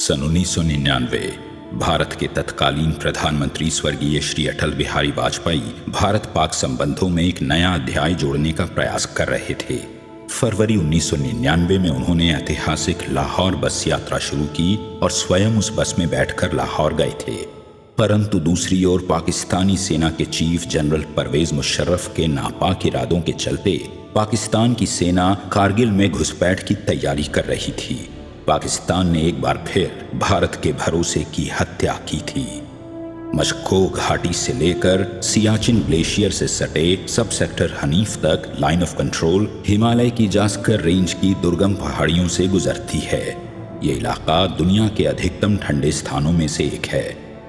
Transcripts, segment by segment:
सन 1999 भारत के तत्कालीन प्रधानमंत्री स्वर्गीय श्री अटल बिहारी वाजपेयी भारत पाक संबंधों में एक नया अध्याय जोड़ने का प्रयास कर रहे थे। फरवरी 1999 में उन्होंने ऐतिहासिक लाहौर बस यात्रा शुरू की और स्वयं उस बस में बैठकर लाहौर गए थे। परंतु दूसरी ओर पाकिस्तानी सेना के चीफ जनरल परवेज मुशर्रफ के नापाक इरादों के चलते पाकिस्तान की सेना कारगिल में घुसपैठ की तैयारी कर रही थी। पाकिस्तान ने एक बार फिर भारत के भरोसे की हत्या की थी। मशको घाटी से लेकर सियाचिन ग्लेशियर से सटे सब सेक्टर हनीफ तक लाइन ऑफ कंट्रोल हिमालय की जास्कर रेंज की दुर्गम पहाड़ियों से गुजरती है। ये इलाका दुनिया के अधिकतम ठंडे स्थानों में से एक है।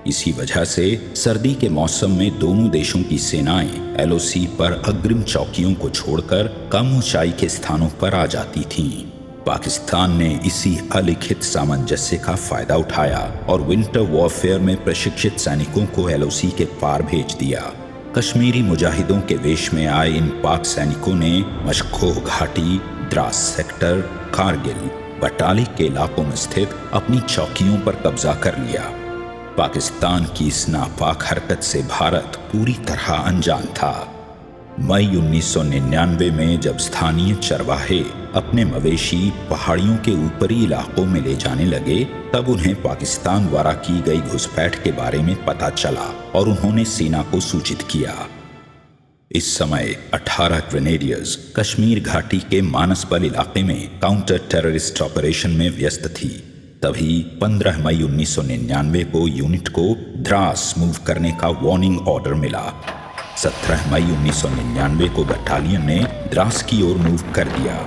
इसी वजह से सर्दी के मौसम में दोनों देशों की सेनाएं एलओसी पर अग्रिम चौकियों को छोड़कर कम ऊंचाई के स्थानों पर आ जाती थीं। पाकिस्तान ने इसी अलिखित सामंजस्य का फायदा उठाया और विंटर वॉरफेयर में प्रशिक्षित सैनिकों को एलओसी के पार भेज दिया। कश्मीरी मुजाहिदों के वेश में आए इन पाक सैनिकों ने मशको घाटी, द्रास सेक्टर, कारगिल, बटाली के इलाकों में स्थित अपनी चौकियों पर कब्जा कर लिया। पाकिस्तान की इस नापाक हरकत से भारत पूरी तरह अनजान था। मई 1999 में जब स्थानीय चरवाहे अपने मवेशी पहाड़ियों के ऊपरी इलाकों में ले जाने लगे, तब उन्हें पाकिस्तान द्वारा की गई घुसपैठ के बारे में पता चला और उन्होंने सेना को सूचित किया। इस समय 18 ग्रेनेडियर्स कश्मीर घाटी के मानसबल इलाके में काउंटर टेररिस्ट ऑपरेशन में व्यस्त थी। तभी 15 मई 1999 को यूनिट को द्रास मूव करने का वार्निंग ऑर्डर मिला। 17 मई 1999 को बटालियन ने द्रास की ओर मूव कर दिया।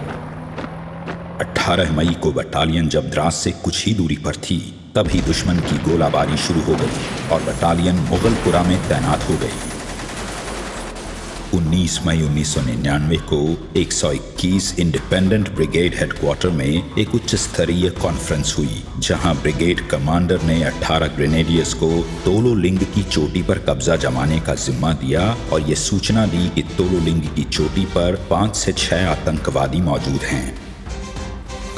18 मई को बटालियन जब द्रास से कुछ ही दूरी पर थी, तभी दुश्मन की गोलाबारी शुरू हो गई और बटालियन मुगलपुरा में तैनात हो गई। 19 मई 1999 को 121 इंडिपेंडेंट ब्रिगेड हेडक्वार्टर में एक उच्च स्तरीय कॉन्फ्रेंस हुई, जहां ब्रिगेड कमांडर ने 18 ग्रेनेडियर्स को तोलो लिंग की चोटी पर कब्जा जमाने का जिम्मा दिया और ये सूचना दी कि तोलो लिंग की चोटी पर 5 से 6 आतंकवादी मौजूद हैं।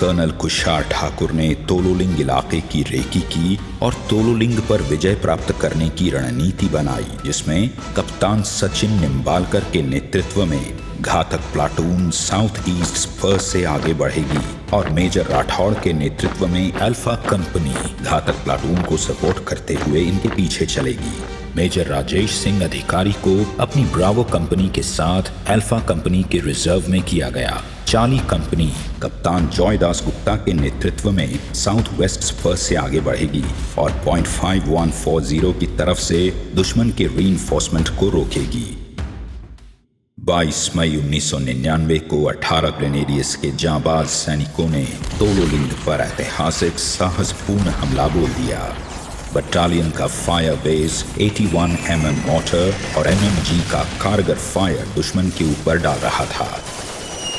कर्नल कुशार ठाकुर ने तोलोलिंग इलाके की रेकी की और तोलोलिंग पर विजय प्राप्त करने की रणनीति बनाई, जिसमें कप्तान सचिन निम्बालकर के नेतृत्व में घातक प्लाटून साउथ ईस्ट स्पर से आगे बढ़ेगी और मेजर राठौड़ के नेतृत्व में अल्फा कंपनी घातक प्लाटून को सपोर्ट करते हुए इनके पीछे चलेगी। मेजर राजेश सिंह अधिकारी को अपनी ब्रावो कंपनी के साथ अल्फा कंपनी के रिजर्व में किया गया। चार्ली कंपनी कप्तान जॉयदास गुप्ता के नेतृत्व में साउथ वेस्ट स्पर से आगे बढ़ेगी और पॉइंट 5140 की तरफ से दुश्मन के रीइंफोर्समेंट को रोकेगी। 22 मई 1999 को 18 ग्रेनेडियर्स के जांबाज सैनिकों ने तोलोलिंग पर ऐतिहासिक साहसपूर्ण हमला बोल दिया। बटालियन का फायर बेस 81 mm मोर्टर और MMG का कारगर फायर दुश्मन के ऊपर डाल रहा था।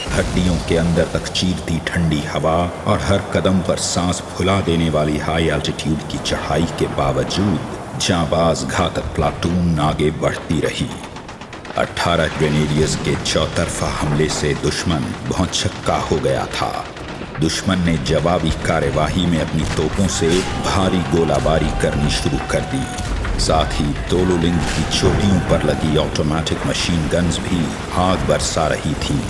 हड्डियों के अंदर तक चीरती ठंडी हवा और हर कदम पर सांस फुला देने वाली हाई एल्टीट्यूड की चढ़ाई के बावजूद जांबाज घातक प्लाटून आगे बढ़ती रही। 18 ग्रेनेडियर्स के चौतरफा हमले से दुश्मन भौंचक्का हो गया था। दुश्मन ने जवाबी कार्यवाही में अपनी तोपों से भारी गोलाबारी करनी शुरू कर दी। साथ ही तोलोलिंग की चोटियों पर लगी ऑटोमेटिक मशीन गन्स भी आग बरसा रही थी।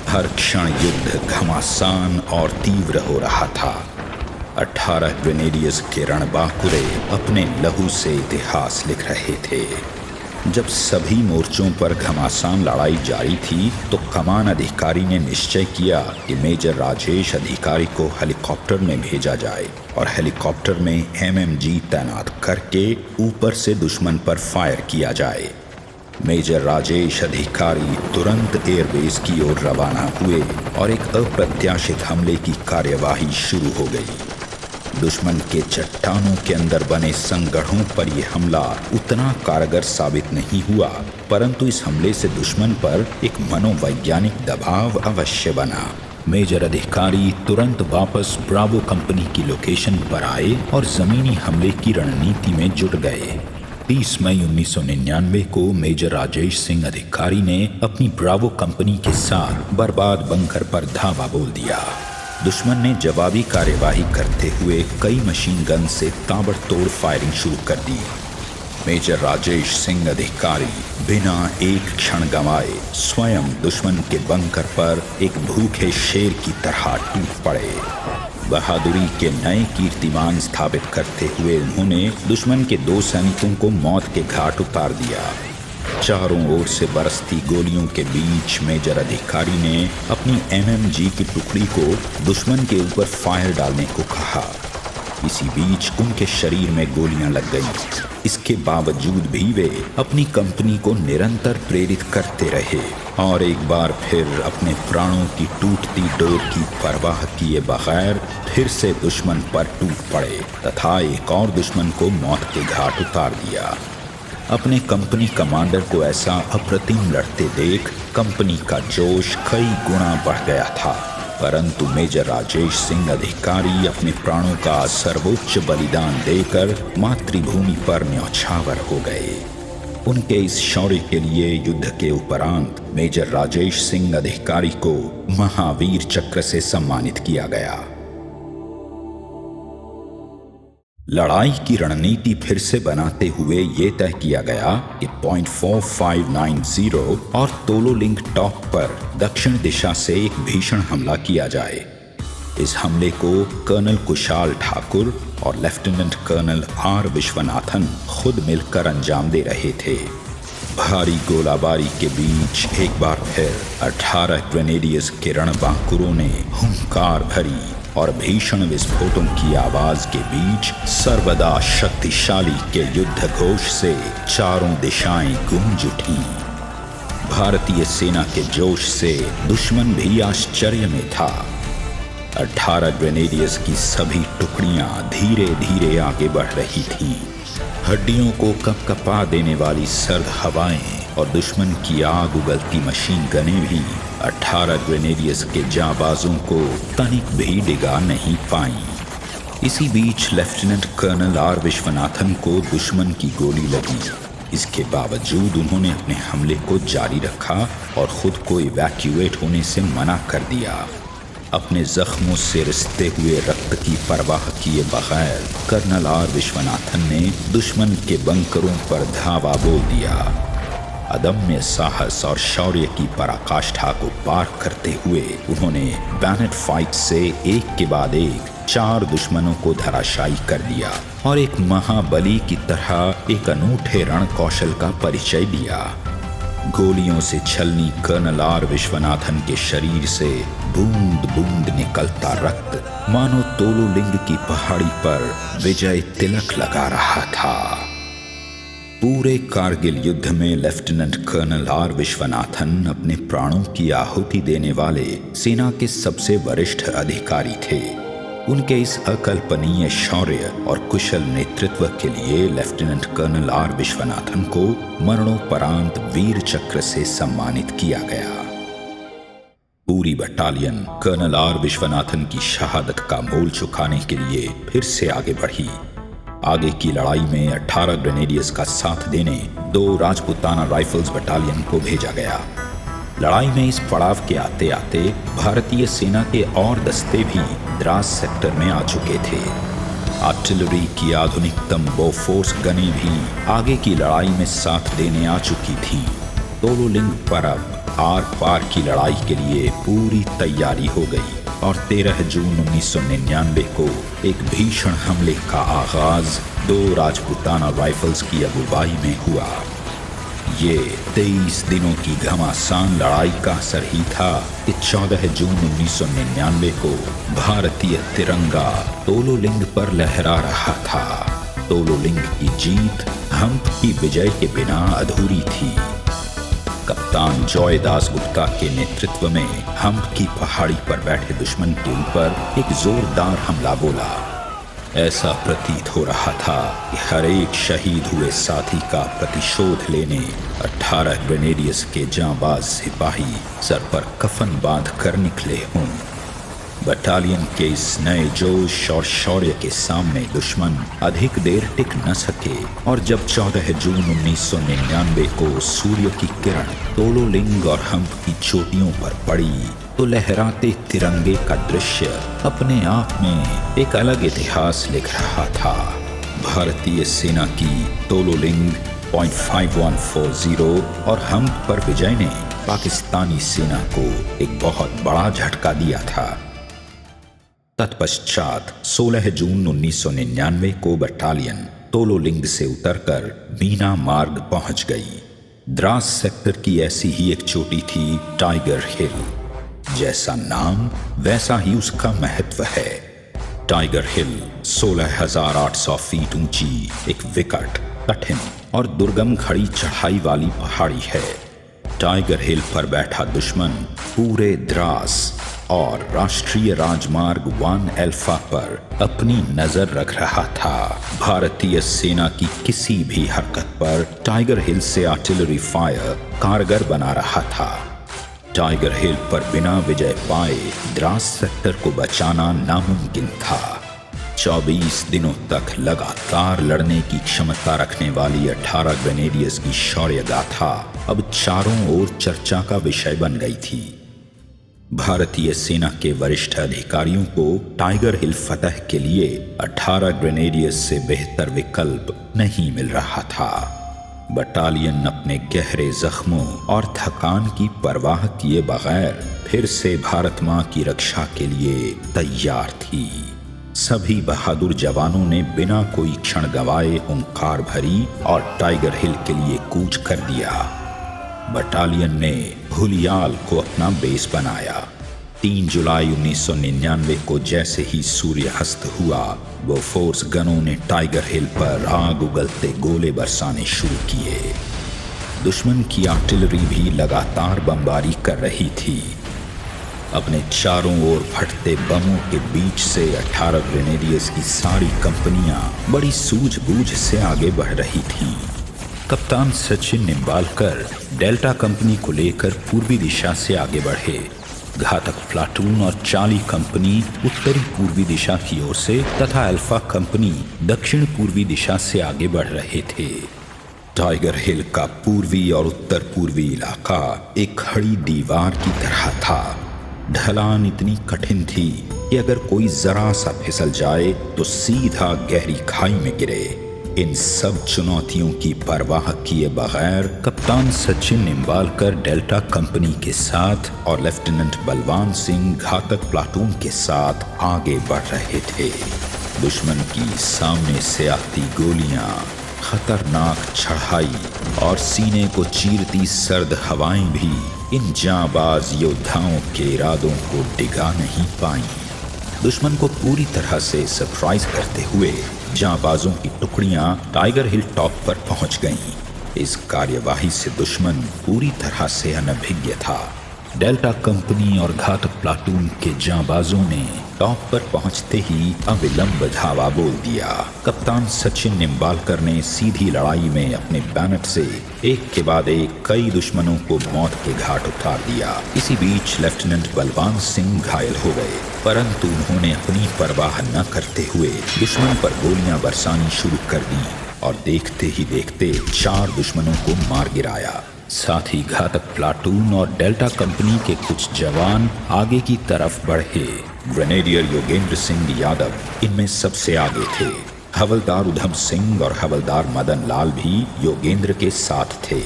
हर क्षण युद्ध घमासान और तीव्र हो रहा था। 18 ग्रेनेडियर्स के रणबांकुरे अपने लहू से इतिहास लिख रहे थे। जब सभी मोर्चों पर घमासान लड़ाई जारी थी, तो कमान अधिकारी ने निश्चय किया कि मेजर राजेश अधिकारी को हेलीकॉप्टर में भेजा जाए और हेलीकॉप्टर में MMG तैनात करके ऊपर से दुश्मन पर फायर किया जाए। मेजर राजेश अधिकारी तुरंत एयरबेस की ओर रवाना हुए और एक अप्रत्याशित हमले की कार्यवाही शुरू हो गई। दुश्मन के चट्टानों के अंदर बने संगढ़ों पर यह हमला उतना कारगर साबित नहीं हुआ, परंतु इस हमले से दुश्मन पर एक मनोवैज्ञानिक दबाव अवश्य बना। मेजर अधिकारी तुरंत वापस ब्रावो कंपनी की लोकेशन पर आए और जमीनी हमले की रणनीति में जुट गए। 30 मई 1999 को मेजर राजेश सिंह अधिकारी ने अपनी ब्रावो कंपनी के साथ बर्बाद बंकर पर धावा बोल दिया। दुश्मन ने जवाबी कार्यवाही करते हुए कई मशीन गन से ताबड़तोड़ फायरिंग शुरू कर दी। मेजर राजेश सिंह अधिकारी बिना एक क्षण गंवाए स्वयं दुश्मन के बंकर पर एक भूखे शेर की तरह टूट पड़े। बहादुरी के नए कीर्तिमान स्थापित करते हुए उन्होंने दुश्मन के 2 सैनिकों को मौत के घाट उतार दिया। चारों ओर से बरसती गोलियों के बीच मेजर अधिकारी ने अपनी MMG की टुकड़ी को दुश्मन के ऊपर फायर डालने को कहा। इसी बीच उनके शरीर में गोलियां लग गईं। इसके बावजूद भी वे अपनी कंपनी को निरंतर प्रेरित करते रहे और एक बार फिर अपने प्राणों की टूटती डोर की परवाह किए बगैर फिर से दुश्मन पर टूट पड़े तथा एक और दुश्मन को मौत के घाट उतार दिया। अपने कंपनी कमांडर को ऐसा अप्रतिम लड़ते देख कंपनी का जोश कई गुना बढ़ गया था, परंतु मेजर राजेश सिंह अधिकारी अपने प्राणों का सर्वोच्च बलिदान देकर मातृभूमि पर न्यौछावर हो गए। उनके इस शौर्य के लिए युद्ध के उपरांत मेजर राजेश सिंह अधिकारी को महावीर चक्र से सम्मानित किया गया। लड़ाई की रणनीति फिर से बनाते हुए ये तय किया गया कि पॉइंट 4590 और तोलोलिंग टॉप पर दक्षिण दिशा से एक भीषण हमला किया जाए। इस हमले को कर्नल कुशाल ठाकुर और लेफ्टिनेंट कर्नल R विश्वनाथन खुद मिलकर अंजाम दे रहे थे। भारी गोलाबारी के बीच एक बार फिर 18 ग्रेनेडियर्स के रणबांकुरों ने हुंकार भरी और भीषण विस्फोटों की आवाज के बीच सर्वदा शक्तिशाली के युद्ध घोष से चारों दिशाएं गूंज उठी। भारतीय सेना के जोश से दुश्मन भी आश्चर्य में था। 18 ग्रेनेडियर्स की सभी टुकड़ियां धीरे धीरे आगे बढ़ रही थीं। हड्डियों को कपकपा देने वाली सर्द हवाएं और दुश्मन की आग उगलती मशीन गनें भी 18 ग्रेनेडियर्स के जाबाजों को तनिक भी डिगा नहीं पाई। इसी बीच लेफ्टिनेंट कर्नल R विश्वनाथन को दुश्मन की गोली लगी। इसके बावजूद उन्होंने अपने हमले को जारी रखा और खुद को इवैक्यूएट होने से मना कर दिया। अपने जख्मों से रिसते हुए रक्त की परवाह किए बगैर कर्नल R विश्वनाथन ने दुश्मन के बंकरों पर धावा बोल दिया। अदम्य साहस और शौर्य की पराकाष्ठा को पार करते हुए उन्होंने बैनेट फाइट से एक के बाद एक 4 दुश्मनों को धराशायी कर दिया और एक महाबली की तरह एक अनूठे रण कौशल का परिचय दिया। गोलियों से छलनी कर्नल R विश्वनाथन के शरीर से बूंद बूंद निकलता रक्त मानो तोलोलिंग की पहाड़ी पर विजय तिलक लगा रहा था। पूरे कारगिल युद्ध में लेफ्टिनेंट कर्नल R विश्वनाथन अपने प्राणों की आहुति देने वाले सेना के सबसे वरिष्ठ अधिकारी थे। उनके इस अकल्पनीय शौर्य और कुशल नेतृत्व के लिए लेफ्टिनेंट कर्नल R विश्वनाथन को मरणोपरांत वीर चक्र से सम्मानित किया गया। पूरी बटालियन कर्नल R विश्वनाथन की शहादत का मोल चुकाने के लिए फिर से आगे बढ़ी। आगे की लड़ाई में 18 ग्रेनेडियर्स का साथ देने 2 राजपुताना राइफल्स बटालियन को भेजा गया। लड़ाई में इस पड़ाव के आते आते भारतीय सेना के और दस्ते भी द्रास सेक्टर में आ चुके थे। आर्टिलरी की आधुनिकतम बोफोर्स गनें भी आगे की लड़ाई में साथ देने आ चुकी थीं। तोलोलिंग पर अब आर पार की लड़ाई के लिए पूरी तैयारी हो गई और 13 जून 1999 को एक भीषण हमले का आगाज 2 राजपुताना राइफल्स की अगुवाई में हुआ। ये 23 दिनों की घमासान लड़ाई का असर ही था कि 14 जून 1999 को भारतीय तिरंगा तोलोलिंग पर लहरा रहा था। तोलोलिंग की जीत हम्प की विजय के बिना अधूरी थी। कप्तान जॉय दास गुप्ता के नेतृत्व में हम्प की पहाड़ी पर बैठे दुश्मन के ऊपर एक जोरदार हमला बोला। ऐसा प्रतीत हो रहा था कि हर एक शहीद हुए साथी का प्रतिशोध लेने 18 ग्रेनेडियर्स के जांबाज सिपाही सर पर कफन बांध कर निकले हों। बटालियन के इस नए जोश और शौर्य के सामने दुश्मन अधिक देर टिक न सके और जब 14 जून 1999 को सूर्य की किरण तोलोलिंग और हम्प की चोटियों पर पड़ी तो लहराते तिरंगे का दृश्य अपने आप में एक अलग इतिहास लिख रहा था। भारतीय सेना की तोलोलिंग .5140 और हम्प पर विजय ने पाकिस्तानी सेना को एक बहुत बड़ा झटका दिया था। तत्पश्चात 16 जून 1999 को बटालियन तोलोलिंग से उतरकर मीना मार्ग पहुंच गई। द्रास सेक्टर की ऐसी ही एक चोटी थी टाइगर हिल। जैसा नाम वैसा ही उसका महत्व है। टाइगर हिल 16,800 फीट ऊंची एक विकट, कठिन और दुर्गम खड़ी चढ़ाई वाली पहाड़ी है। टाइगर हिल पर बैठा दुश्मन पूरे द्रास और राष्ट्रीय राजमार्ग 1 अल्फा पर अपनी नजर रख रहा था। भारतीय सेना की किसी भी हरकत पर टाइगर हिल से आर्टिलरी फायर कारगर बना रहा था। टाइगर हिल पर बिना विजय पाए द्रास सेक्टर को बचाना नामुमकिन था। 24 दिनों तक लगातार लड़ने की क्षमता रखने वाली 18 ग्रेनेडियर्स की शौर्य गाथा अब चारों ओर चर्चा का विषय बन गई थी। भारतीय सेना के वरिष्ठ अधिकारियों को टाइगर हिल फतह के लिए 18 ग्रेनेडियर्स से बेहतर विकल्प नहीं मिल रहा था। बटालियन अपने गहरे जख्मों और थकान की परवाह किए बगैर फिर से भारत मां की रक्षा के लिए तैयार थी। सभी बहादुर जवानों ने बिना कोई क्षण गंवाए हुंकार भरी और टाइगर हिल के लिए कूच कर दिया। बटालियन ने हुलियाल को अपना बेस बनाया। 3 जुलाई 1999 को जैसे ही सूर्य अस्त हुआ, वो फोर्स गनों ने टाइगर हिल पर आग उगलते गोले बरसाने शुरू किए। दुश्मन की आर्टिलरी भी लगातार बमबारी कर रही थी। अपने चारों ओर फटते बमों के बीच से 18 ग्रेनेडियर्स की सारी कंपनियां बड़ी सूझबूझ से आगे बढ़ रही थीं। कप्तान सचिन निम्बालकर डेल्टा कंपनी को लेकर पूर्वी दिशा से आगे बढ़े। घातक प्लाटून और चार्ली कंपनी उत्तरी पूर्वी दिशा की ओर से तथा अल्फा कंपनी दक्षिण पूर्वी दिशा से आगे बढ़ रहे थे। टाइगर हिल का पूर्वी और उत्तर पूर्वी इलाका एक खड़ी दीवार की तरह था। ढलान इतनी कठिन थी कि अगर कोई जरा सा फिसल जाए तो सीधा गहरी खाई में गिरे। इन सब चुनौतियों की परवाह किए बगैर कप्तान सचिन निम्बालकर डेल्टा कंपनी के साथ और लेफ्टिनेंट बलवान सिंह घातक प्लाटून के साथ आगे बढ़ रहे थे। दुश्मन की सामने से आती गोलियां, खतरनाक चढ़ाई और सीने को चीरती सर्द हवाएं भी इन जांबाज योद्धाओं के इरादों को डिगा नहीं पाई। दुश्मन को पूरी तरह से सरप्राइज करते हुए जांबाजों की टुकड़ियां टाइगर हिल टॉप पर पहुंच गईं। इस कार्यवाही से दुश्मन पूरी तरह से अनभिज्ञ था। डेल्टा कंपनी और घातक प्लाटून के जांबाजों ने टॉप पर पहुंचते ही अविलंब धावा बोल दिया। कप्तान सचिन निम्बालकर ने सीधी लड़ाई में अपने बैनट से एक के बाद एक कई दुश्मनों को मौत के घाट उतार दिया। इसी बीच लेफ्टिनेंट बलवान सिंह घायल हो गए, परंतु उन्होंने अपनी परवाह न करते हुए दुश्मन पर गोलियां बरसानी शुरू कर दी और देखते ही देखते 4 दुश्मनों को मार गिराया। साथ ही घातक प्लाटून और डेल्टा कंपनी के कुछ जवान आगे की तरफ बढ़े। ग्रेनेडियर योगेंद्र सिंह यादव इनमें सबसे आगे थे। हवलदार उधम सिंह और हवलदार मदन लाल भी योगेंद्र के साथ थे।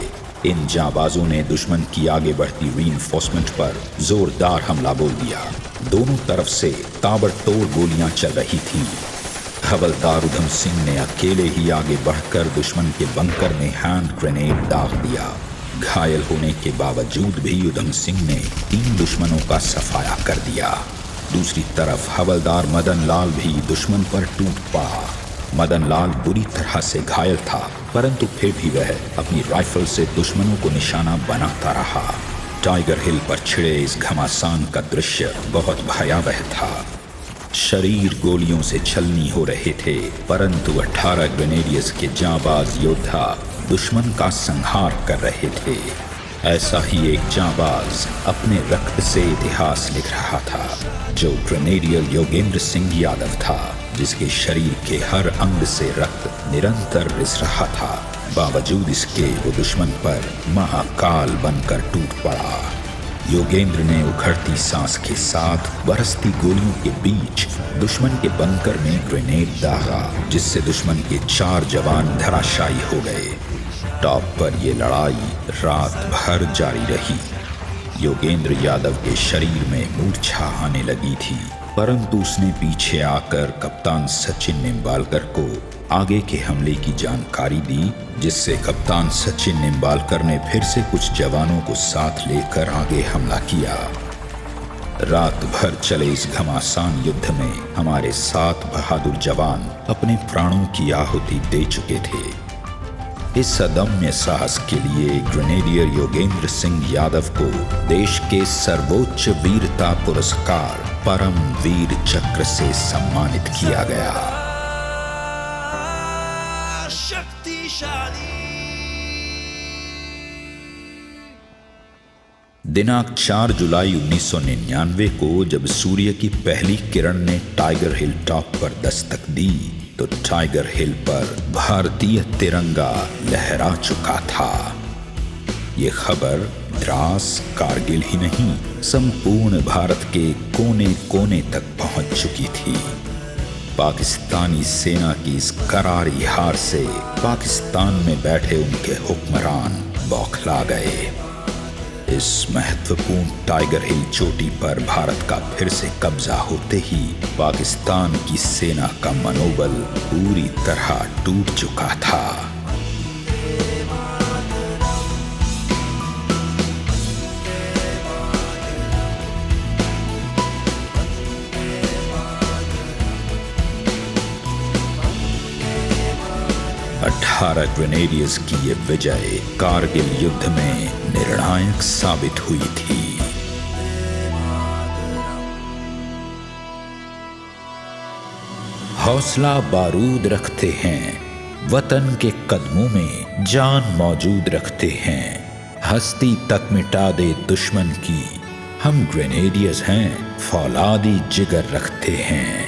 इन जांबाजों ने दुश्मन की आगे बढ़ती रीइंफोर्समेंट पर जोरदार हमला बोल दिया। दोनों तरफ से ताबड़तोड़ गोलियां चल रही थीं। हवलदार उधम सिंह ने अकेले ही आगे बढ़कर दुश्मन के बंकर में हैंड ग्रेनेड दाग दिया। घायल होने के बावजूद भी उधम सिंह ने 3 दुश्मनों का सफाया कर दिया। दूसरी तरफ हवलदार मदन लाल भी दुश्मन पर टूट पड़ा। मदन लाल बुरी तरह से घायल था, परंतु फिर भी वह अपनी राइफल से दुश्मनों को निशाना बनाता रहा। टाइगर हिल पर छिड़े इस घमासान का दृश्य बहुत भयावह था। शरीर गोलियों से छलनी हो रहे थे, परंतु 18 ग्रेनेडियर्स के जांबाज योद्धा दुश्मन का संहार कर रहे थे। ऐसा ही एक जांबाज अपने रक्त से इतिहास लिख रहा था, जो ग्रेनेडियर योगेंद्र सिंह यादव था, जिसके शरीर के हर अंग से रक्त निरंतर रिस रहा था। बावजूद इसके वो दुश्मन पर महाकाल बनकर टूट पड़ा। योगेंद्र ने उखड़ती सांस के साथ बरसती गोलियों के बीच दुश्मन के बंकर में ग्रेनेड दागा, जिससे दुश्मन के 4 जवान धराशायी हो गए। टॉप पर यह लड़ाई रात भर जारी रही। योगेंद्र यादव के शरीर में मूर्छा आने लगी थी, परंतु उसने पीछे आकर कप्तान सचिन निम्बालकर को आगे के हमले की जानकारी दी, जिससे कप्तान सचिन निम्बालकर ने फिर से कुछ जवानों को साथ लेकर आगे हमला किया। रात भर चले इस घमासान युद्ध में हमारे 7 बहादुर जवान अपने प्राणों की आहुति दे चुके थे। इस अदम्य साहस के लिए ग्रेनेडियर योगेंद्र सिंह यादव को देश के सर्वोच्च वीरता पुरस्कार परम वीर चक्र से सम्मानित किया गया। शक्तिशाली। दिनांक 4 जुलाई 1999 को जब सूर्य की पहली किरण ने टाइगर हिल टॉप पर दस्तक दी, तो टाइगर हिल पर भारतीय तिरंगा लहरा चुका था। ये खबर द्रास, कारगिल ही नहीं, संपूर्ण भारत के कोने कोने तक पहुंच चुकी थी। पाकिस्तानी सेना की इस करारी हार से पाकिस्तान में बैठे उनके हुक्मरान बौखला गए। इस महत्वपूर्ण टाइगर हिल चोटी पर भारत का फिर से कब्जा होते ही पाकिस्तान की सेना का मनोबल पूरी तरह टूट चुका था। अठारह ग्रेनेडियर्स की ये विजय कारगिल युद्ध में निर्णायक साबित हुई थी। हौसला बारूद रखते हैं, वतन के कदमों में जान मौजूद रखते हैं, हस्ती तक मिटा दे दुश्मन की, हम ग्रेनेडियर्स हैं, फौलादी जिगर रखते हैं।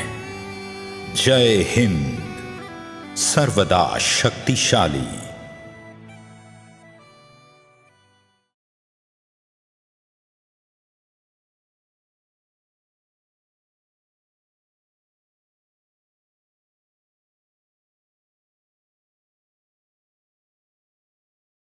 जय हिंद, सर्वदा शक्तिशाली।